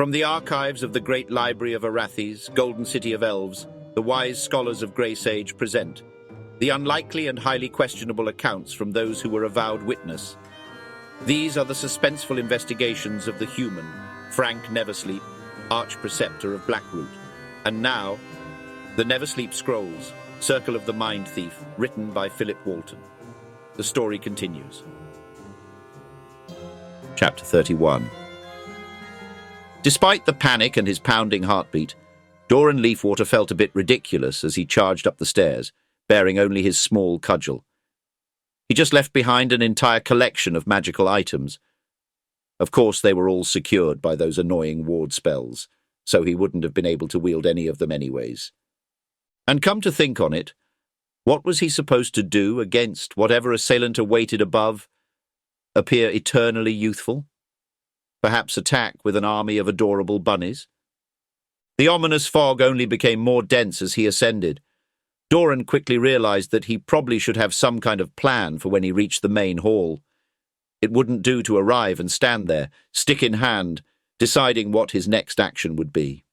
From the archives of the Great Library of Arathes, Golden City of Elves, the wise scholars of Grey Sage present the unlikely and highly questionable accounts from those who were avowed witness. These are the suspenseful investigations of the human, Fraenk Neversleep, Arch-Preceptor of Blackroot. And now, the Neversleep Scrolls, Circle of the Mind Thief, written by Philip Walton. The story continues. Chapter 31. Despite the panic and his pounding heartbeat, Doran Leafwater felt a bit ridiculous as he charged up the stairs, bearing only his small cudgel. He just left behind an entire collection of magical items. Of course, they were all secured by those annoying ward spells, so he wouldn't have been able to wield any of them anyways. And come to think on it, what was he supposed to do against whatever assailant awaited above? Appear eternally youthful? Perhaps attack with an army of adorable bunnies? The ominous fog only became more dense as he ascended. Doran quickly realized that he probably should have some kind of plan for when he reached the main hall. It wouldn't do to arrive and stand there, stick in hand, deciding what his next action would be.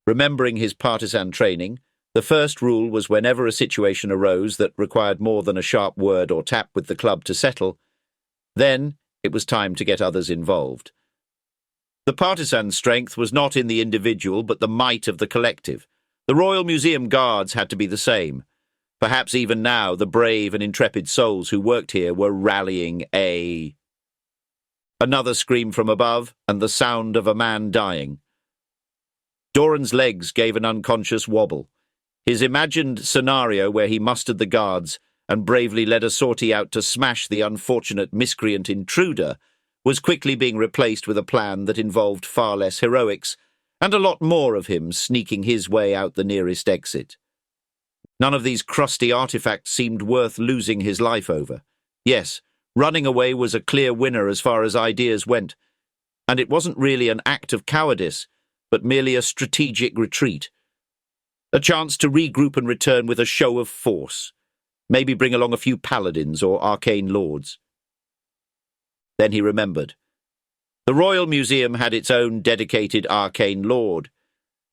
Remembering his partisan training, the first rule was whenever a situation arose that required more than a sharp word or tap with the club to settle, then it was time to get others involved. The partisan's strength was not in the individual but the might of the collective. The Royal Museum guards had to be the same. Perhaps even now the brave and intrepid souls who worked here were rallying Another scream from above, and the sound of a man dying. Doran's legs gave an unconscious wobble. His imagined scenario where he mustered the guards and bravely led a sortie out to smash the unfortunate miscreant intruder was quickly being replaced with a plan that involved far less heroics and a lot more of him sneaking his way out the nearest exit. None of these crusty artifacts seemed worth losing his life over. Yes, running away was a clear winner as far as ideas went, and it wasn't really an act of cowardice, but merely a strategic retreat. A chance to regroup and return with a show of force. Maybe bring along a few paladins or arcane lords. Then he remembered. The Royal Museum had its own dedicated arcane lord.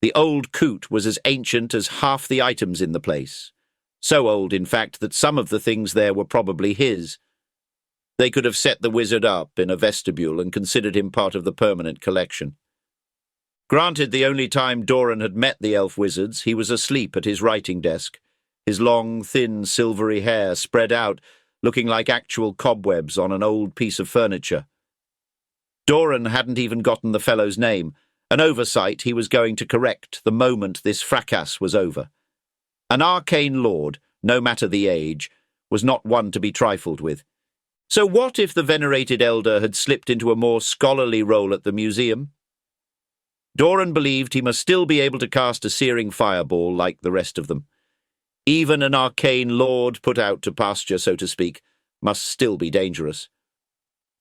The old coot was as ancient as half the items in the place. So old, in fact, that some of the things there were probably his. They could have set the wizard up in a vestibule and considered him part of the permanent collection. Granted, the only time Doran had met the elf wizards, he was asleep at his writing desk, his long, thin, silvery hair spread out, looking like actual cobwebs on an old piece of furniture. Doran hadn't even gotten the fellow's name, an oversight he was going to correct the moment this fracas was over. An arcane lord, no matter the age, was not one to be trifled with. So what if the venerated elder had slipped into a more scholarly role at the museum? Doran believed he must still be able to cast a searing fireball like the rest of them. Even an arcane lord put out to pasture, so to speak, must still be dangerous.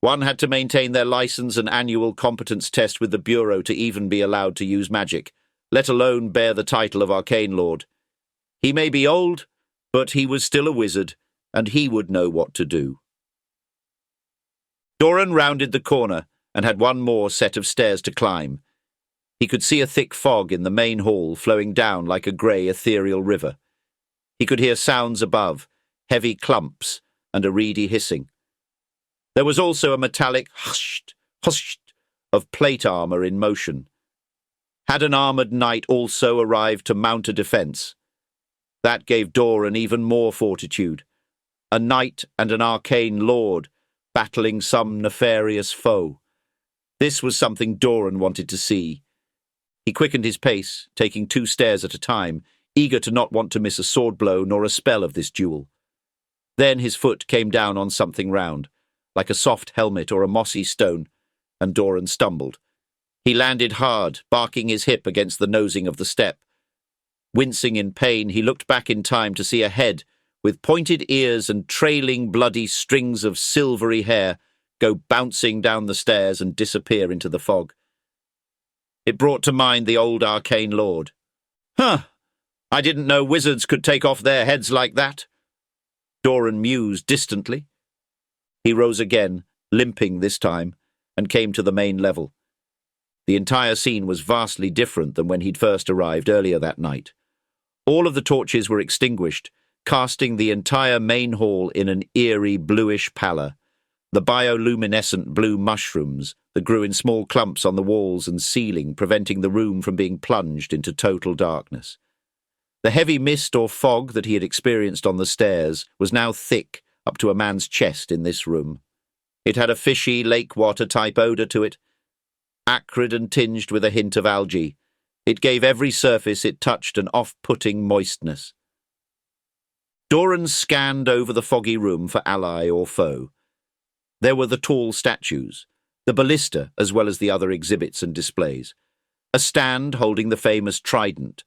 One had to maintain their license and annual competence test with the Bureau to even be allowed to use magic, let alone bear the title of Arcane Lord. He may be old, but he was still a wizard, and he would know what to do. Doran rounded the corner and had one more set of stairs to climb. He could see a thick fog in the main hall flowing down like a grey ethereal river. He could hear sounds above, heavy clumps, and a reedy hissing. There was also a metallic hushed, hushed of plate armour in motion. Had an armoured knight also arrived to mount a defence? That gave Doran even more fortitude. A knight and an arcane lord battling some nefarious foe. This was something Doran wanted to see. He quickened his pace, taking 2 stairs at a time, eager to not want to miss a sword blow nor a spell of this duel. Then his foot came down on something round, like a soft helmet or a mossy stone, and Doran stumbled. He landed hard, barking his hip against the nosing of the step. Wincing in pain, he looked back in time to see a head, with pointed ears and trailing bloody strings of silvery hair, go bouncing down the stairs and disappear into the fog. It brought to mind the old arcane lord. "Huh, I didn't know wizards could take off their heads like that," Doran mused distantly. He rose again, limping this time, and came to the main level. The entire scene was vastly different than when he'd first arrived earlier that night. All of the torches were extinguished, casting the entire main hall in an eerie bluish pallor. The bioluminescent blue mushrooms that grew in small clumps on the walls and ceiling, preventing the room from being plunged into total darkness. The heavy mist or fog that he had experienced on the stairs was now thick up to a man's chest in this room. It had a fishy lake water type odour to it, acrid and tinged with a hint of algae. It gave every surface it touched an off-putting moistness. Doran scanned over the foggy room for ally or foe. There were the tall statues, the ballista as well as the other exhibits and displays, a stand holding the famous trident,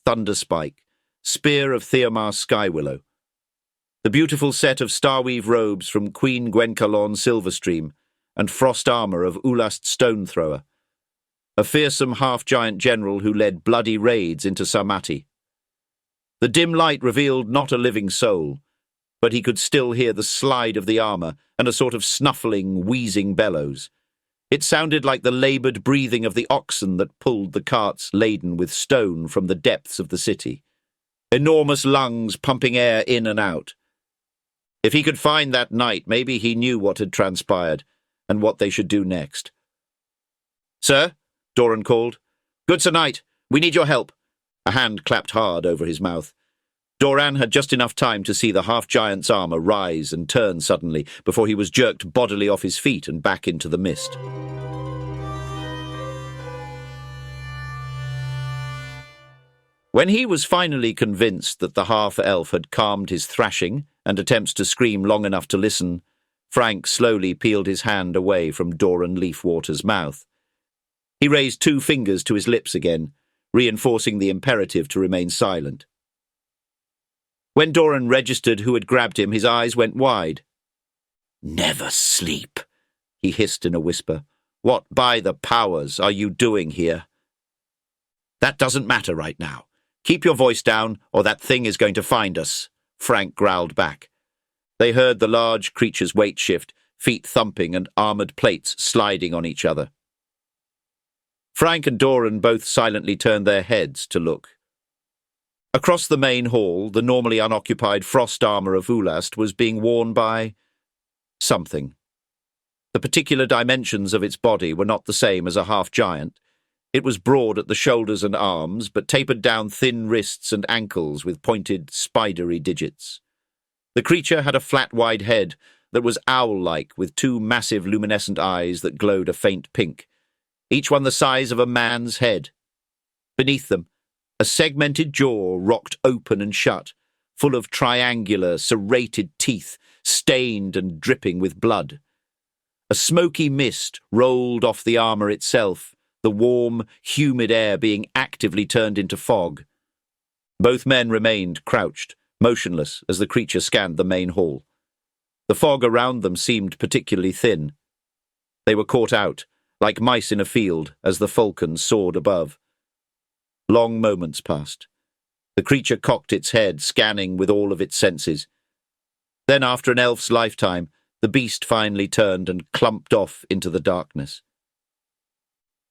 thunderspike, spear of Theomar Skywillow, the beautiful set of starweave robes from Queen Gwencalorn Silverstream and frost armour of Ulast Stonethrower, a fearsome half-giant general who led bloody raids into Sarmati. The dim light revealed not a living soul, but he could still hear the slide of the armour and a sort of snuffling, wheezing bellows. It sounded like the laboured breathing of the oxen that pulled the carts laden with stone from the depths of the city. Enormous lungs pumping air in and out. If he could find that knight, maybe he knew what had transpired and what they should do next. "Sir," Doran called. "Good Sir Knight, we need your help." A hand clapped hard over his mouth. Doran had just enough time to see the half-giant's armour rise and turn suddenly before he was jerked bodily off his feet and back into the mist. When he was finally convinced that the half-elf had calmed his thrashing and attempts to scream long enough to listen, Fraenk slowly peeled his hand away from Doran Leafwater's mouth. He raised 2 fingers to his lips again, reinforcing the imperative to remain silent. When Doran registered who had grabbed him, his eyes went wide. "Neversleep," he hissed in a whisper. "What by the powers are you doing here?" "That doesn't matter right now. Keep your voice down, or that thing is going to find us," Fraenk growled back. They heard the large creature's weight shift, feet thumping and armoured plates sliding on each other. Fraenk and Doran both silently turned their heads to look. Across the main hall, the normally unoccupied frost armour of Ulast was being worn by something. The particular dimensions of its body were not the same as a half-giant. It was broad at the shoulders and arms, but tapered down thin wrists and ankles with pointed, spidery digits. The creature had a flat, wide head that was owl-like, with 2 massive luminescent eyes that glowed a faint pink, each one the size of a man's head. Beneath them, a segmented jaw rocked open and shut, full of triangular, serrated teeth, stained and dripping with blood. A smoky mist rolled off the armour itself, the warm, humid air being actively turned into fog. Both men remained crouched, motionless, as the creature scanned the main hall. The fog around them seemed particularly thin. They were caught out, like mice in a field, as the falcon soared above. Long moments passed. The creature cocked its head, scanning with all of its senses. Then, after an elf's lifetime, the beast finally turned and clumped off into the darkness.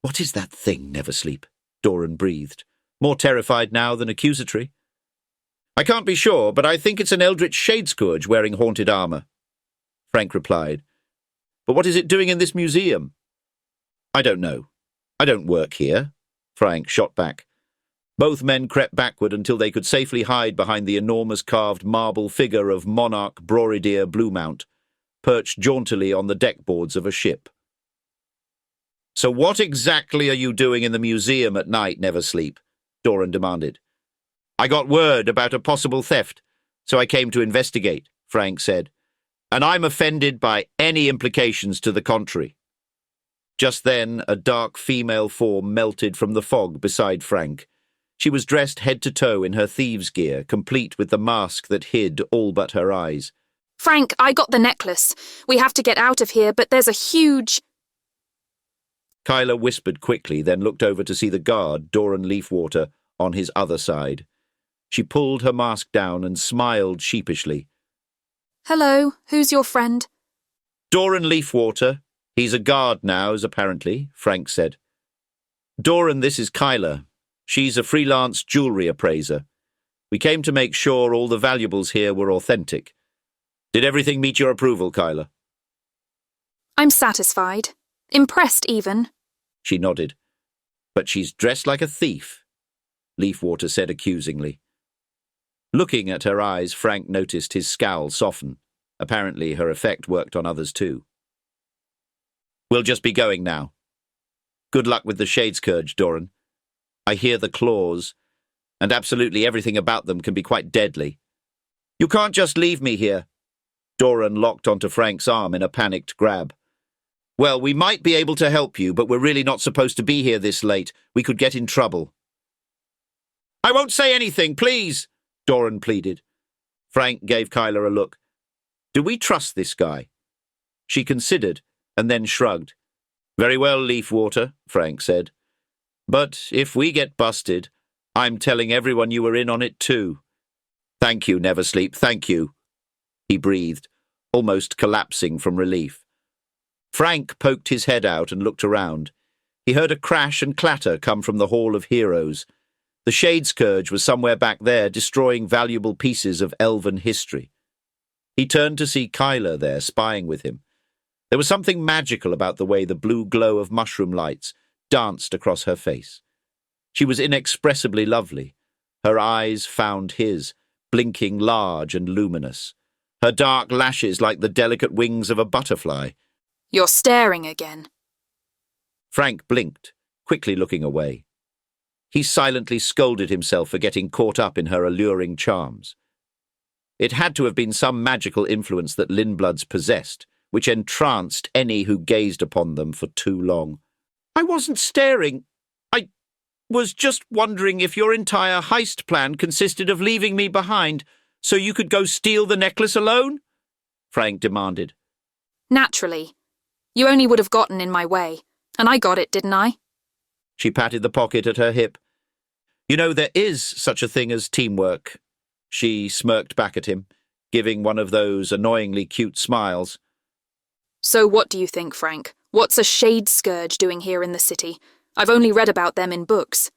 "What is that thing, Neversleep?" Doran breathed, more terrified now than accusatory. "I can't be sure, but I think it's an eldritch shadescourge wearing haunted armour," Fraenk replied. "But what is it doing in this museum?" "I don't know. I don't work here," Fraenk shot back. Both men crept backward until they could safely hide behind the enormous carved marble figure of Monarch Broridir Bluemount, perched jauntily on the deckboards of a ship. "So what exactly are you doing in the museum at night, Neversleep?" Doran demanded. "I got word about a possible theft, so I came to investigate," Fraenk said. "And I'm offended by any implications to the contrary." Just then, a dark female form melted from the fog beside Fraenk. She was dressed head to toe in her thieves' gear, complete with the mask that hid all but her eyes. "Fraenk, I got the necklace. We have to get out of here, but there's a huge—" Kyla whispered quickly, then looked over to see the guard, Doran Leafwater, on his other side. She pulled her mask down and smiled sheepishly. "Hello, who's your friend?" "Doran Leafwater. He's a guard now, apparently," Fraenk said. Doran, this is Kyla. She's a freelance jewelry appraiser. We came to make sure all the valuables here were authentic. Did everything meet your approval, Kyla? I'm satisfied. Impressed, even. She nodded. But she's dressed like a thief, Leafwater said accusingly. Looking at her eyes, Fraenk noticed his scowl soften. Apparently her effect worked on others too. We'll just be going now. Good luck with the Shadescourge, Doran. I hear the claws, and absolutely everything about them can be quite deadly. You can't just leave me here. Doran locked onto Frank's arm in a panicked grab. Well, we might be able to help you, but we're really not supposed to be here this late. We could get in trouble. I won't say anything, please, Doran pleaded. Fraenk gave Kyla a look. Do we trust this guy? She considered, and then shrugged. Very well, Leafwater, Fraenk said. But if we get busted, I'm telling everyone you were in on it too. Thank you, Neversleep, thank you. He breathed, almost collapsing from relief. Fraenk poked his head out and looked around. He heard a crash and clatter come from the Hall of Heroes. The Shadescourge was somewhere back there, destroying valuable pieces of elven history. He turned to see Kyla there, spying with him. There was something magical about the way the blue glow of mushroom lights danced across her face. She was inexpressibly lovely. Her eyes found his, blinking large and luminous. Her dark lashes like the delicate wings of a butterfly. You're staring again. Fraenk blinked, quickly looking away. He silently scolded himself for getting caught up in her alluring charms. It had to have been some magical influence that Lindbloods possessed, which entranced any who gazed upon them for too long. I wasn't staring. I was just wondering if your entire heist plan consisted of leaving me behind so you could go steal the necklace alone? Fraenk demanded. Naturally. You only would have gotten in my way, and I got it, didn't I? She patted the pocket at her hip. You know, there is such a thing as teamwork. She smirked back at him, giving one of those annoyingly cute smiles. So what do you think, Fraenk? What's a Shadescourge doing here in the city? I've only read about them in books.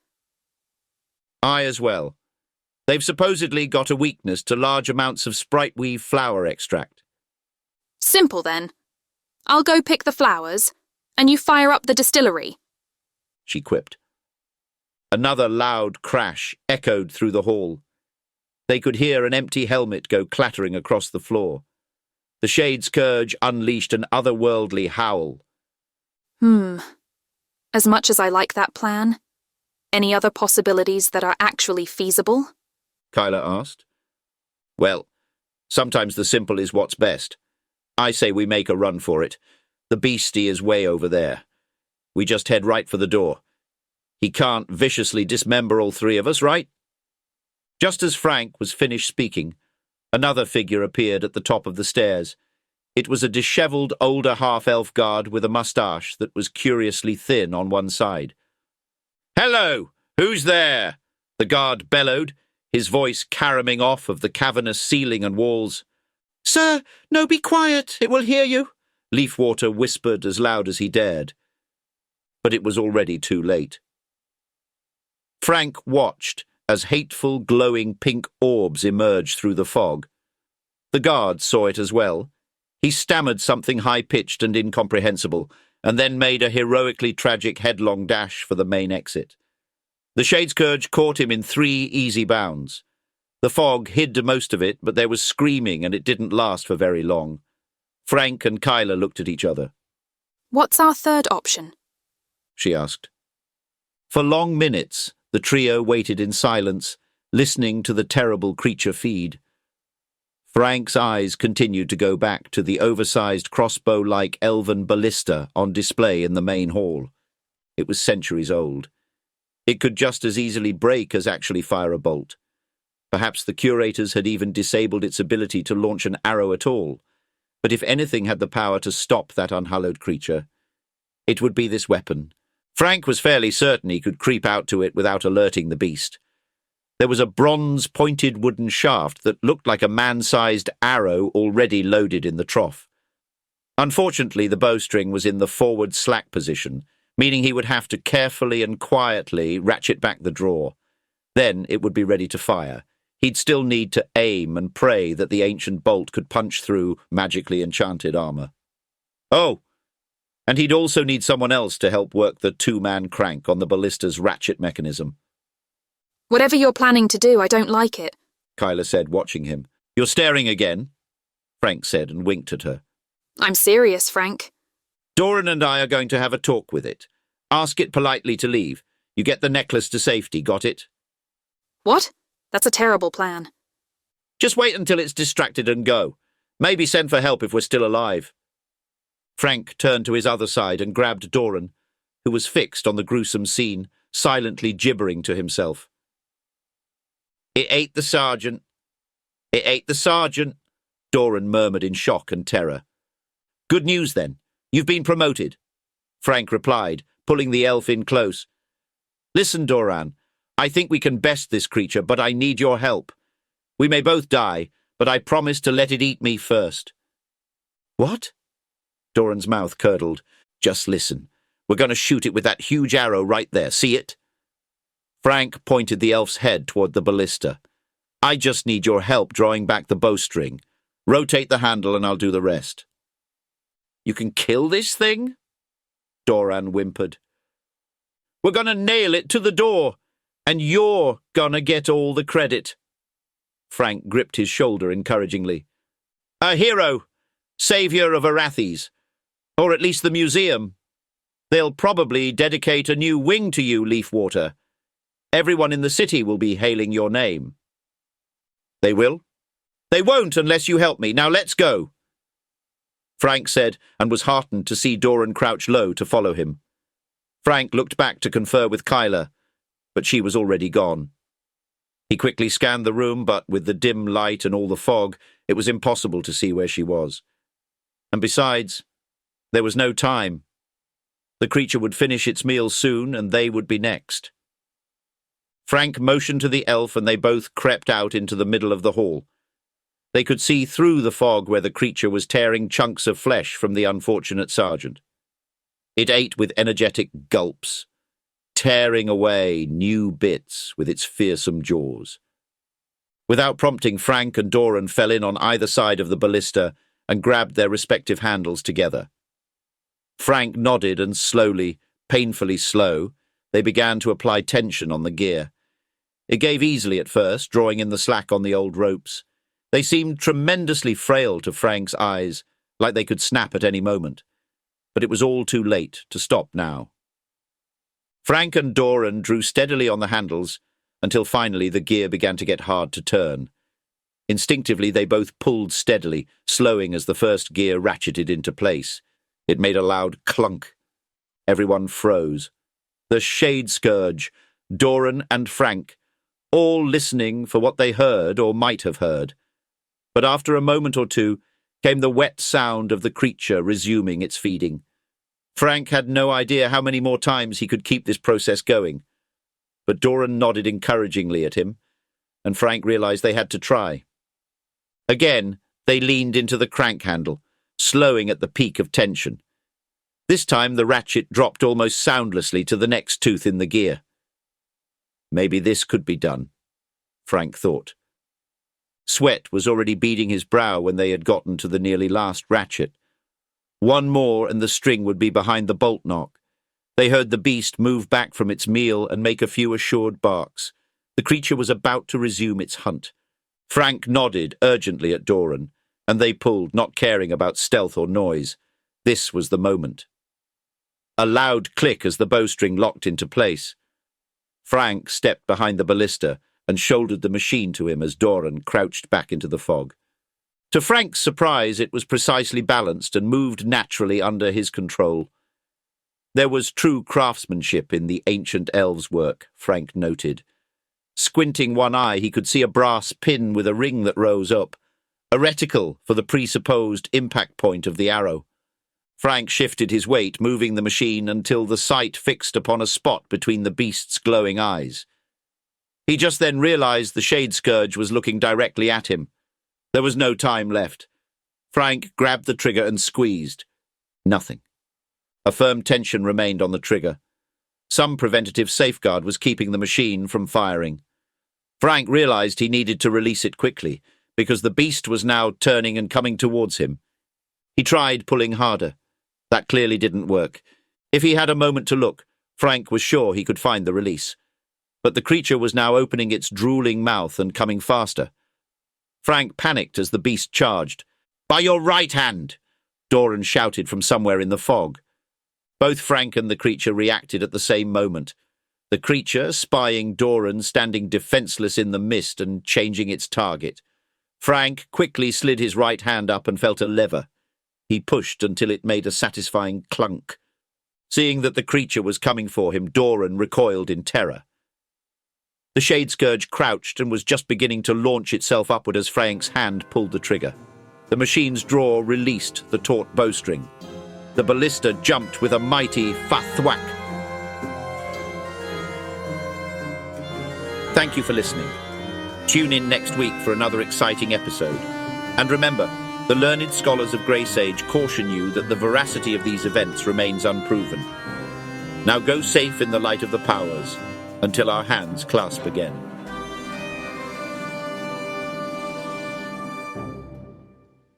I as well. They've supposedly got a weakness to large amounts of spriteweave flower extract. Simple, then. I'll go pick the flowers, and you fire up the distillery, she quipped. Another loud crash echoed through the hall. They could hear an empty helmet go clattering across the floor. The Shadescourge unleashed an otherworldly howl. As much as I like that plan, any other possibilities that are actually feasible? Kyla asked. Well, sometimes the simple is what's best. I say we make a run for it. The beastie is way over there. We just head right for the door. He can't viciously dismember all three of us, right? Just as Fraenk was finished speaking, another figure appeared at the top of the stairs. It was a dishevelled older half-elf guard with a moustache that was curiously thin on one side. Hello! Who's there? The guard bellowed, his voice caroming off of the cavernous ceiling and walls. Sir, no, be quiet, it will hear you, Leafwater whispered as loud as he dared. But it was already too late. Fraenk watched as hateful, glowing pink orbs emerged through the fog. The guard saw it as well. He stammered something high-pitched and incomprehensible, and then made a heroically tragic headlong dash for the main exit. The Shadescourge caught him in 3 easy bounds. The fog hid most of it, but there was screaming, and it didn't last for very long. Fraenk and Kyla looked at each other. What's our third option? She asked. For long minutes, the trio waited in silence, listening to the terrible creature feed. Frank's eyes continued to go back to the oversized crossbow-like elven ballista on display in the main hall. It was centuries old. It could just as easily break as actually fire a bolt. Perhaps the curators had even disabled its ability to launch an arrow at all. But if anything had the power to stop that unhallowed creature, it would be this weapon. Fraenk was fairly certain he could creep out to it without alerting the beast. There was a bronze-pointed wooden shaft that looked like a man-sized arrow already loaded in the trough. Unfortunately, the bowstring was in the forward slack position, meaning he would have to carefully and quietly ratchet back the drawer. Then it would be ready to fire. He'd still need to aim and pray that the ancient bolt could punch through magically enchanted armor. Oh, and he'd also need someone else to help work the two-man crank on the ballista's ratchet mechanism. Whatever you're planning to do, I don't like it, Kyla said, watching him. You're staring again, Fraenk said and winked at her. I'm serious, Fraenk. Doran and I are going to have a talk with it. Ask it politely to leave. You get the necklace to safety, got it? What? That's a terrible plan. Just wait until it's distracted and go. Maybe send for help if we're still alive. Fraenk turned to his other side and grabbed Doran, who was fixed on the gruesome scene, silently gibbering to himself. It ate the sergeant. It ate the sergeant, Doran murmured in shock and terror. Good news, then. You've been promoted, Fraenk replied, pulling the elf in close. Listen, Doran, I think we can best this creature, but I need your help. We may both die, but I promise to let it eat me first. What? Doran's mouth curdled. Just listen. We're going to shoot it with that huge arrow right there. See it? Fraenk pointed the elf's head toward the ballista. I just need your help drawing back the bowstring. Rotate the handle and I'll do the rest. You can kill this thing? Doran whimpered. We're going to nail it to the door, and you're going to get all the credit. Fraenk gripped his shoulder encouragingly. A hero, savior of Arathes, or at least the museum. They'll probably dedicate a new wing to you, Leafwater. Everyone in the city will be hailing your name. They will? They won't unless you help me. Now let's go. Fraenk said, and was heartened to see Doran crouch low to follow him. Fraenk looked back to confer with Kyla, but she was already gone. He quickly scanned the room, but with the dim light and all the fog, it was impossible to see where she was. And besides, there was no time. The creature would finish its meal soon, and they would be next. Fraenk motioned to the elf, and they both crept out into the middle of the hall. They could see through the fog where the creature was tearing chunks of flesh from the unfortunate sergeant. It ate with energetic gulps, tearing away new bits with its fearsome jaws. Without prompting, Fraenk and Doran fell in on either side of the ballista and grabbed their respective handles together. Fraenk nodded and slowly, painfully slow, they began to apply tension on the gear. It gave easily at first, drawing in the slack on the old ropes. They seemed tremendously frail to Frank's eyes, like they could snap at any moment. But it was all too late to stop now. Fraenk and Doran drew steadily on the handles until finally the gear began to get hard to turn. Instinctively, they both pulled steadily, slowing as the first gear ratcheted into place. It made a loud clunk. Everyone froze. The Shade Scourge, Doran and Fraenk, all listening for what they heard or might have heard. But after a moment or two came the wet sound of the creature resuming its feeding. Fraenk had no idea how many more times he could keep this process going. But Doran nodded encouragingly at him, and Fraenk realized they had to try. Again, they leaned into the crank handle, slowing at the peak of tension. This time the ratchet dropped almost soundlessly to the next tooth in the gear. Maybe this could be done, Fraenk thought. Sweat was already beading his brow when they had gotten to the nearly last ratchet. One more and the string would be behind the bolt knock. They heard the beast move back from its meal and make a few assured barks. The creature was about to resume its hunt. Fraenk nodded urgently at Doran, and they pulled, not caring about stealth or noise. This was the moment. A loud click as the bowstring locked into place. Fraenk stepped behind the ballista and shouldered the machine to him as Doran crouched back into the fog. To Frank's surprise, it was precisely balanced and moved naturally under his control. There was true craftsmanship in the ancient elves' work, Fraenk noted. Squinting one eye, he could see a brass pin with a ring that rose up, a reticle for the presupposed impact point of the arrow. Fraenk shifted his weight, moving the machine until the sight fixed upon a spot between the beast's glowing eyes. He just then realized the Shade Scourge was looking directly at him. There was no time left. Fraenk grabbed the trigger and squeezed. Nothing. A firm tension remained on the trigger. Some preventative safeguard was keeping the machine from firing. Fraenk realized he needed to release it quickly, because the beast was now turning and coming towards him. He tried pulling harder. That clearly didn't work. If he had a moment to look, Fraenk was sure he could find the release. But the creature was now opening its drooling mouth and coming faster. Fraenk panicked as the beast charged. "By your right hand!" Doran shouted from somewhere in the fog. Both Fraenk and the creature reacted at the same moment. The creature, spying Doran standing defenseless in the mist and changing its target. Fraenk quickly slid his right hand up and felt a lever. He pushed until it made a satisfying clunk. Seeing that the creature was coming for him, Doran recoiled in terror. The Shade Scourge crouched and was just beginning to launch itself upward as Fraenk's hand pulled the trigger. The machine's drawer released the taut bowstring. The ballista jumped with a mighty fa-thwack. Thank you for listening. Tune in next week for another exciting episode. And remember, the learned scholars of Grace Age caution you that the veracity of these events remains unproven. Now go safe in the light of the powers, until our hands clasp again.